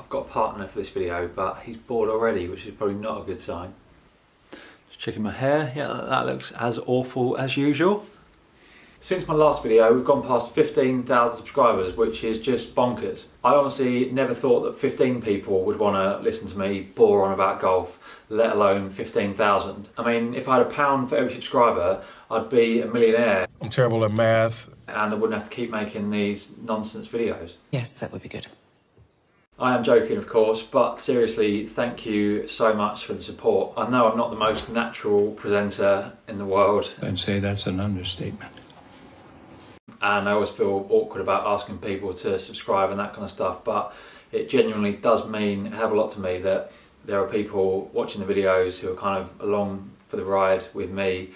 I've got a partner for this video, but he's bored already, which is probably not a good sign. Just checking my hair. Yeah, that looks as awful as usual. Since my last video, we've gone past 15,000 subscribers, which is just bonkers. I honestly never thought that 15 people would want to listen to me bore on about golf, let alone 15,000. I mean, if I had £1 for every subscriber, I'd be a millionaire. I'm terrible at math. And I wouldn't have to keep making these nonsense videos. Yes, that would be good. I am joking, of course, but seriously, thank you so much for the support. I know I'm not the most natural presenter in the world. I'd say that's an understatement. And I always feel awkward about asking people to subscribe and that kind of stuff, but it genuinely does mean a hell of a lot to me that there are people watching the videos who are kind of along for the ride with me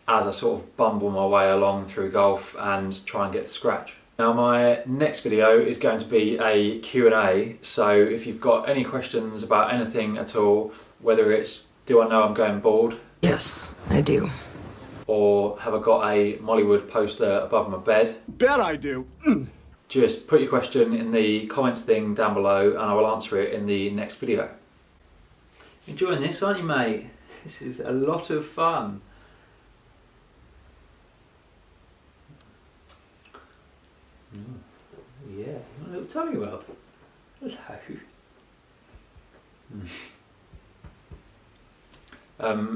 as I sort of bumble my way along through golf and try and get to scratch. Now my next video is going to be a Q&A, so if you've got any questions about anything at all, whether it's do I know I'm going bald? Yes, I do. Or have I got a Mollywood poster above my bed? Bet I do. Just put your question in the comments thing down below and I will answer it in the next video. Enjoying this, aren't you, mate? This is a lot of fun. Yeah, a little tummy rub. Hello.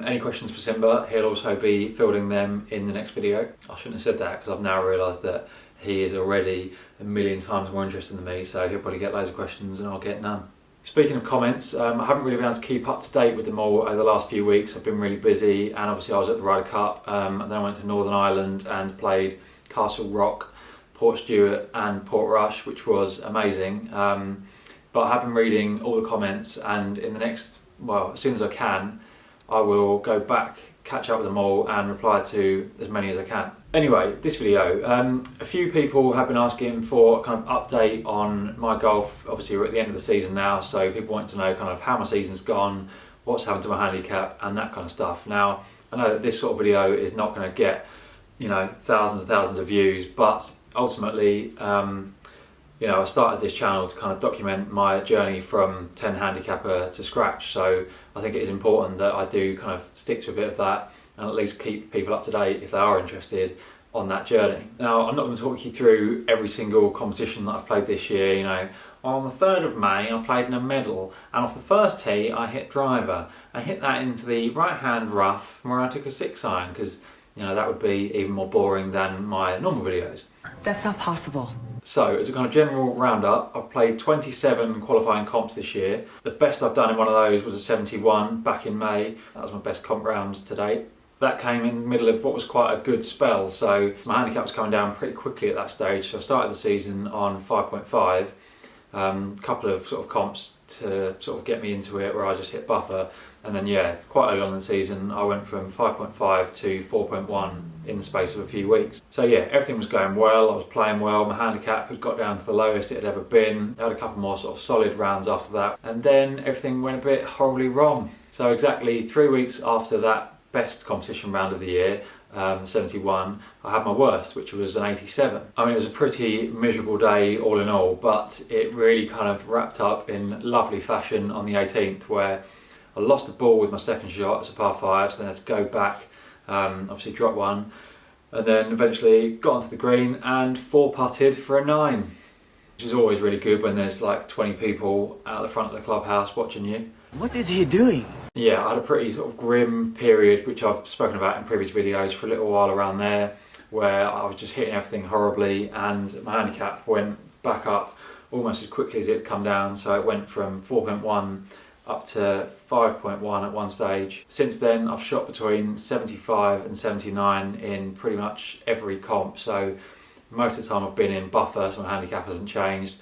Any questions for Simba? He'll also be fielding them in the next video. I shouldn't have said that because I've now realised that he is already a million times more interested than me, so he'll probably get loads of questions and I'll get none. Speaking of comments, I haven't really been able to keep up to date with them all over the last few weeks. I've been really busy, and obviously I was at the Ryder Cup, and then I went to Northern Ireland and played Castle Rock, Port Stewart and Port Rush, which was amazing. But I have been reading all the comments, and in the next, well, as soon as I can, I will go back, catch up with them all and reply to as many as I can. Anyway, this video, a few people have been asking for a kind of update on my golf. Obviously we're at the end of the season now, so people want to know kind of how my season's gone, what's happened to my handicap and that kind of stuff. Now, I know that this sort of video is not going to get, you know, thousands and thousands of views, but ultimately, you know, I started this channel to kind of document my journey from 10 handicapper to scratch, so I think it is important that I do kind of stick to a bit of that and at least keep people up to date if they are interested on that journey. Now, I'm not going to talk you through every single competition that I've played this year. You know, on the 3rd of May I played in a medal, and off the first tee I hit driver. I hit that into the right hand rough where I took a 6-iron, because, you know, that would be even more boring than my normal videos. That's not possible. So, as a kind of general roundup, I've played 27 qualifying comps this year. The best I've done in one of those was a 71 back in May. That was my best comp round to date. That came in the middle of what was quite a good spell, so my handicap was coming down pretty quickly at that stage. So I started the season on 5.5, a couple of sort of comps to sort of get me into it where I just hit buffer. And then, yeah, quite early on in the season, I went from 5.5 to 4.1 in the space of a few weeks. So yeah, everything was going well, I was playing well, my handicap had got down to the lowest it had ever been. I had a couple more sort of solid rounds after that, and then everything went a bit horribly wrong. So exactly 3 weeks after that best competition round of the year, 71, I had my worst, which was an 87. I mean, it was a pretty miserable day all in all, but it really kind of wrapped up in lovely fashion on the 18th, where I lost the ball with my second shot. It's a par 5, so then I had to go back, obviously drop one, and then eventually got onto the green and 4-putted for a 9, which is always really good when there's like 20 people out the front of the clubhouse watching you. What is he doing? Yeah, I had a pretty sort of grim period, which I've spoken about in previous videos, for a little while around there, where I was just hitting everything horribly and my handicap went back up almost as quickly as it had come down. So it went from 4.1 up to 5.1 at one stage. Since then I've shot between 75 and 79 in pretty much every comp, so most of the time I've been in buffer, so my handicap hasn't changed.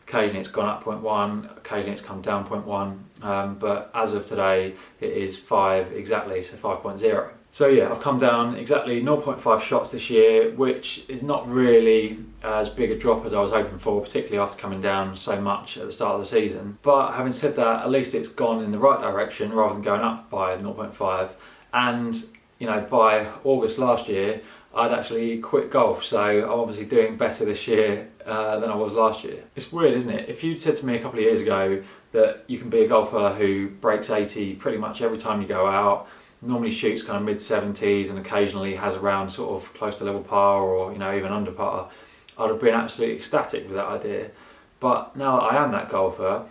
Occasionally it's gone up 0.1, occasionally it's come down 0.1, but as of today it is 5 exactly, so 5.0. So yeah, I've come down exactly 0.5 shots this year, which is not really as big a drop as I was hoping for, particularly after coming down so much at the start of the season. But having said that, at least it's gone in the right direction rather than going up by 0.5. And, you know, by August last year, I'd actually quit golf. So I'm obviously doing better this year than I was last year. It's weird, isn't it? If you'd said to me a couple of years ago that you can be a golfer who breaks 80 pretty much every time you go out, normally shoots kind of mid-70s and occasionally has around sort of close to level par or even under par, I'd have been absolutely ecstatic with that idea. But now that I am that golfer,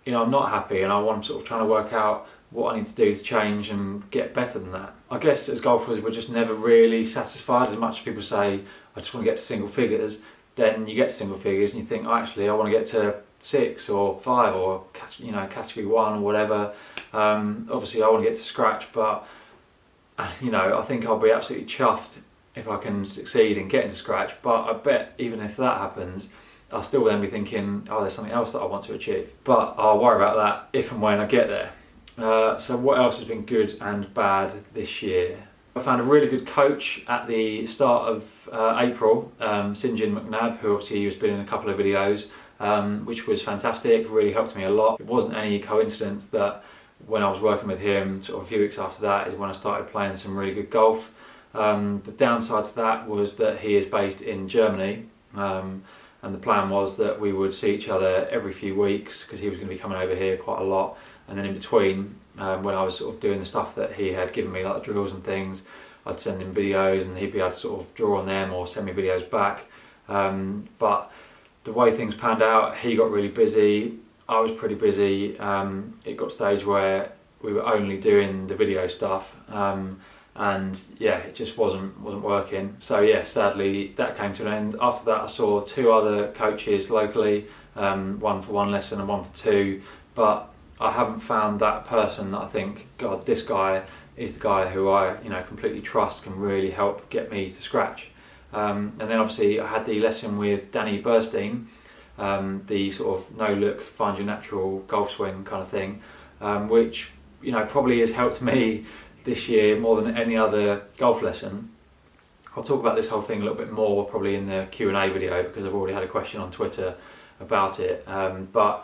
I'm not happy, and I'm sort of trying to work out what I need to do to change and get better than that. I guess as golfers we're just never really satisfied. As much as people say, I just want to get to single figures, then you get to single figures and you think, actually I want to get to 6 or 5 or category 1 or whatever. Obviously I want to get to scratch, but I think I'll be absolutely chuffed if I can succeed in getting to scratch. But I bet even if that happens, I'll still then be thinking, there's something else that I want to achieve. But I'll worry about that if and when I get there. So what else has been good and bad this year? I found a really good coach at the start of April, Sinjin McNabb, who obviously has been in a couple of videos, which was fantastic, really helped me a lot. It wasn't any coincidence that when I was working with him, sort of a few weeks after that is when I started playing some really good golf. The downside to that was that he is based in Germany, and the plan was that we would see each other every few weeks because he was going to be coming over here quite a lot, and then in between, when I was sort of doing the stuff that he had given me, like the drills and things, I'd send him videos and he'd be able to sort of draw on them or send me videos back. But the way things panned out, he got really busy, I was pretty busy. It got to a stage where we were only doing the video stuff, and yeah, it just wasn't working. So yeah, sadly that came to an end. After that I saw 2 other coaches locally, one for 1 lesson and one for 2, but I haven't found that person that I think, God, this guy is the guy who I completely trust, can really help get me to scratch. And then obviously I had the lesson with Danny Burstein, the sort of no look, find your natural golf swing kind of thing, which probably has helped me this year more than any other golf lesson. I'll talk about this whole thing a little bit more probably in the Q&A video because I've already had a question on Twitter about it. But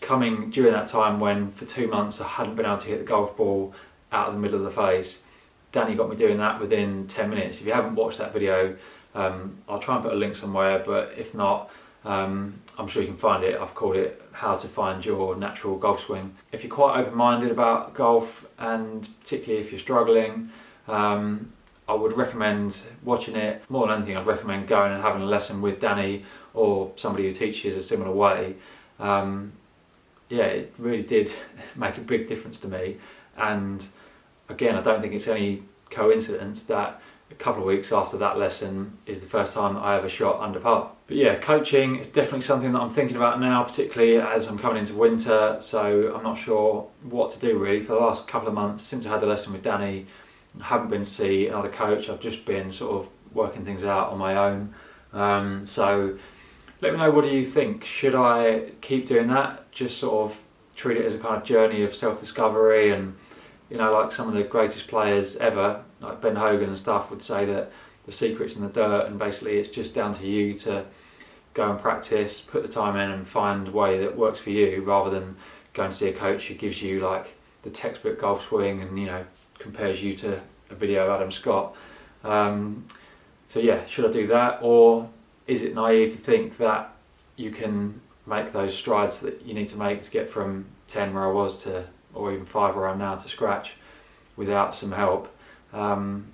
coming during that time when for 2 months I hadn't been able to hit the golf ball out of the middle of the face, Danny got me doing that within 10 minutes. If you haven't watched that video, I'll try and put a link somewhere, but if not, I'm sure you can find it. I've called it How to Find Your Natural Golf Swing. If you're quite open-minded about golf, and particularly if you're struggling, I would recommend watching it. More than anything, I'd recommend going and having a lesson with Danny or somebody who teaches a similar way. Yeah, it really did make a big difference to me, and again, I don't think it's any coincidence that a couple of weeks after that lesson is the first time I ever shot under par. But yeah, coaching is definitely something that I'm thinking about now, particularly as I'm coming into winter, so I'm not sure what to do really. For the last couple of months since I had the lesson with Danny, I haven't been to see another coach. I've just been sort of working things out on my own. So let me know, what do you think? Should I keep doing that? Just sort of treat it as a kind of journey of self-discovery, and like some of the greatest players ever, like Ben Hogan and stuff, would say that the secret's in the dirt, and basically it's just down to you to go and practice, put the time in and find a way that works for you, rather than going to see a coach who gives you like the textbook golf swing and compares you to a video of Adam Scott. So yeah, should I do that, or is it naive to think that you can make those strides that you need to make to get from 10 where I was to, or even 5 where I am now, to scratch without some help? And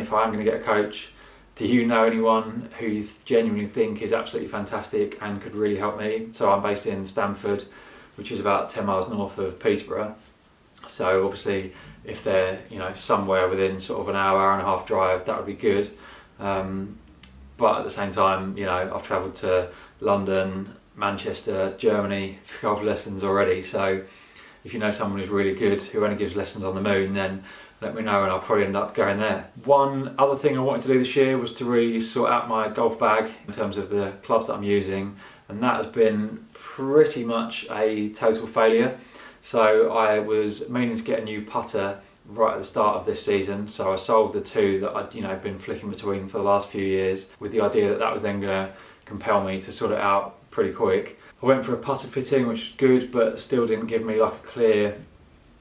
if I'm going to get a coach, do you know anyone who you genuinely think is absolutely fantastic and could really help me? So I'm based in Stamford, which is about 10 miles north of Peterborough. So obviously if they're somewhere within sort of an hour and a half drive, that would be good. But at the same time, I've travelled to London, Manchester, Germany for golf lessons already. So if you know someone who's really good, who only gives lessons on the moon, then let me know and I'll probably end up going there. One other thing I wanted to do this year was to really sort out my golf bag in terms of the clubs that I'm using, and that has been pretty much a total failure. So I was meaning to get a new putter right at the start of this season, so I sold the 2 that I'd been flicking between for the last few years, with the idea that that was then going to compel me to sort it out pretty quick. I went for a putter fitting, which was good, but still didn't give me like a clear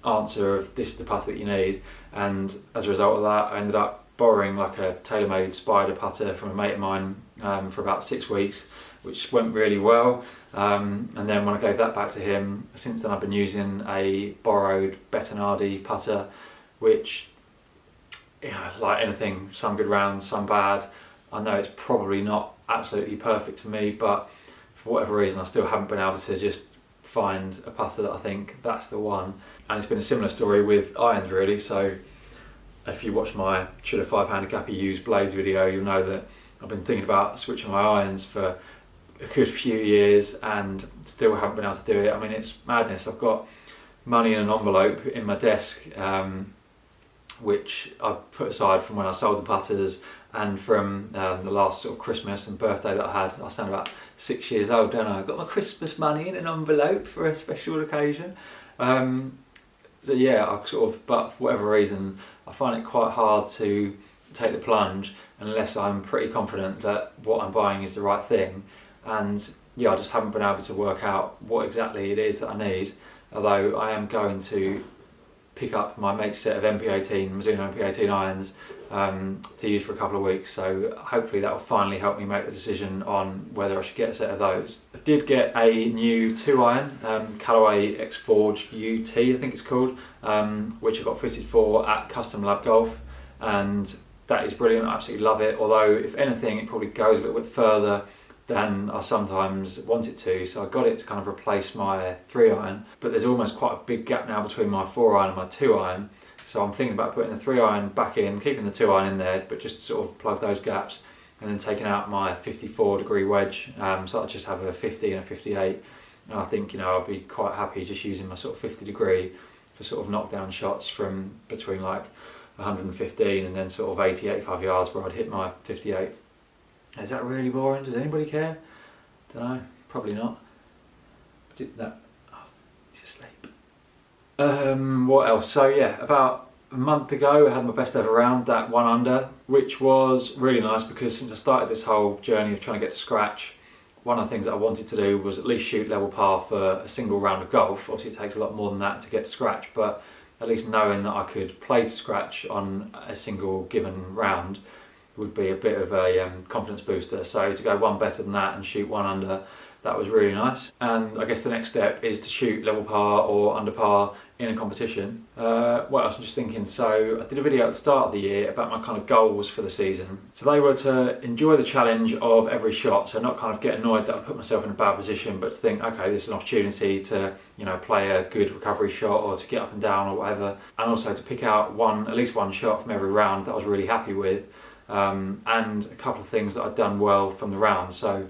answer of this is the putter that you need, and as a result of that I ended up borrowing like a tailor-made spider putter from a mate of mine for about 6 weeks, which went really well. And then when I gave that back to him, since then I've been using a borrowed Bettinardi putter, which, you know, like anything, some good rounds, some bad. I know it's probably not absolutely perfect for me, but for whatever reason I still haven't been able to just find a putter that I think that's the one. And it's been a similar story with irons really. So if you watch my Should a 5 handicap use blades video, you'll know that I've been thinking about switching my irons for a good few years and still haven't been able to do it. I mean, it's madness. I've got money in an envelope in my desk, which I put aside from when I sold the putters and from the last sort of Christmas and birthday that I had. I sound about 6 years old, don't I? I've got my Christmas money in an envelope for a special occasion. So yeah, but for whatever reason, I find it quite hard to take the plunge unless I'm pretty confident that what I'm buying is the right thing. And yeah, I just haven't been able to work out what exactly it is that I need. Although I am going to pick up my mate's set of Mizuno MP18 irons to use for a couple of weeks. So hopefully that will finally help me make the decision on whether I should get a set of those. I did get a new 2-iron, Callaway X-Forged UT, I think it's called, which I got fitted for at Custom Lab Golf, and that is brilliant. I absolutely love it. Although, if anything, it probably goes a little bit further than I sometimes want it to. So I got it to kind of replace my 3-iron, but there's almost quite a big gap now between my 4-iron and my 2-iron. So I'm thinking about putting the 3-iron back in, keeping the 2-iron in there, but just sort of plug those gaps, and then taking out my 54-degree wedge. So I just have a 50 and a 58, and I think, you know, I'll be quite happy just using my sort of 50-degree for sort of knockdown shots from between like 115 and then sort of 80-85 yards where I'd hit my 58. Is that really boring? Does anybody care? Don't know. Probably not. No. Oh, he's asleep. What else? So yeah, about a month ago I had my best ever round, that 1 under, which was really nice because since I started this whole journey of trying to get to scratch, one of the things that I wanted to do was at least shoot level par for a single round of golf. Obviously it takes a lot more than that to get to scratch, but at least knowing that I could play to scratch on a single given round would be a bit of a confidence booster. So to go one better than that and shoot 1 under, that was really nice. And I guess the next step is to shoot level par or under par in a competition. What else? I'm just thinking, so I did a video at the start of the year about my kind of goals for the season. So they were to enjoy the challenge of every shot, so not kind of get annoyed that I put myself in a bad position, but to think, okay, this is an opportunity to, you know, play a good recovery shot or to get up and down or whatever. And also to pick out at least one shot from every round that I was really happy with. And a couple of things that I'd done well from the round. So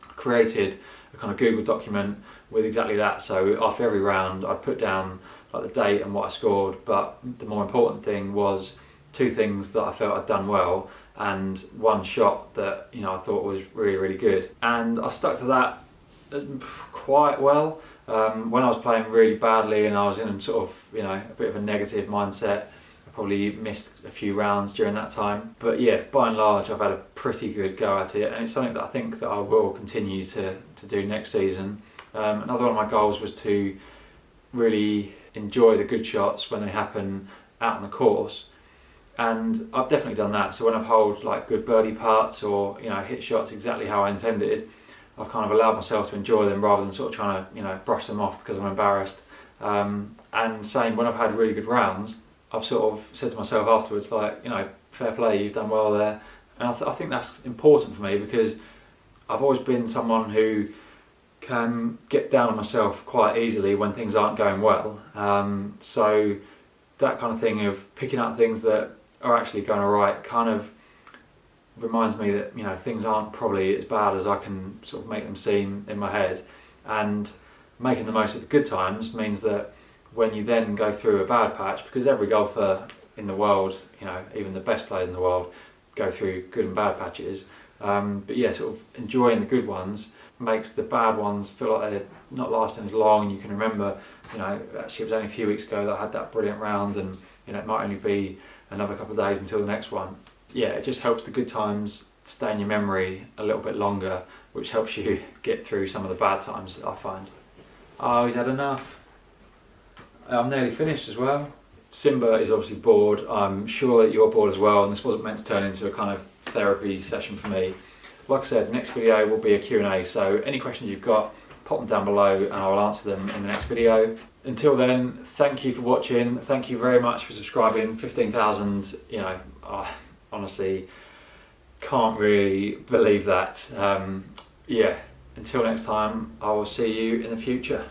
I created a kind of Google document with exactly that. So after every round I'd put down like the date and what I scored, but the more important thing was 2 things that I felt I'd done well and 1 shot that, you know, I thought was really, really good. And I stuck to that quite well. When I was playing really badly and I was in sort of, you know, a bit of a negative mindset, probably missed a few rounds during that time, but yeah, by and large I've had a pretty good go at it, and it's something that I think that I will continue to do next season. Another one of my goals was to really enjoy the good shots when they happen out on the course, and I've definitely done that. So when I've holed like good birdie putts or, you know, hit shots exactly how I intended, I've kind of allowed myself to enjoy them rather than sort of trying to, you know, brush them off because I'm embarrassed. And same when I've had really good rounds, I've sort of said to myself afterwards, like, you know, fair play, you've done well there. And I think that's important for me because I've always been someone who can get down on myself quite easily when things aren't going well. So that kind of thing of picking up things that are actually going alright kind of reminds me that, you know, things aren't probably as bad as I can sort of make them seem in my head. And making the most of the good times means that when you then go through a bad patch, because every golfer in the world, you know, even the best players in the world go through good and bad patches, but yeah, sort of enjoying the good ones makes the bad ones feel like they're not lasting as long, and you can remember, you know, actually it was only a few weeks ago that I had that brilliant round, and, you know, it might only be another couple of days until the next one. Yeah, it just helps the good times stay in your memory a little bit longer, which helps you get through some of the bad times, I find. Oh, he's had enough. I'm nearly finished as well. Simba is obviously bored. I'm sure that you're bored as well, and this wasn't meant to turn into a kind of therapy session for me. Like I said, next video will be a Q&A, so any questions you've got, pop them down below and I'll answer them in the next video. Until then, thank you for watching. Thank you very much for subscribing. 15,000, you know, I honestly can't really believe that. Yeah, until next time, I will see you in the future.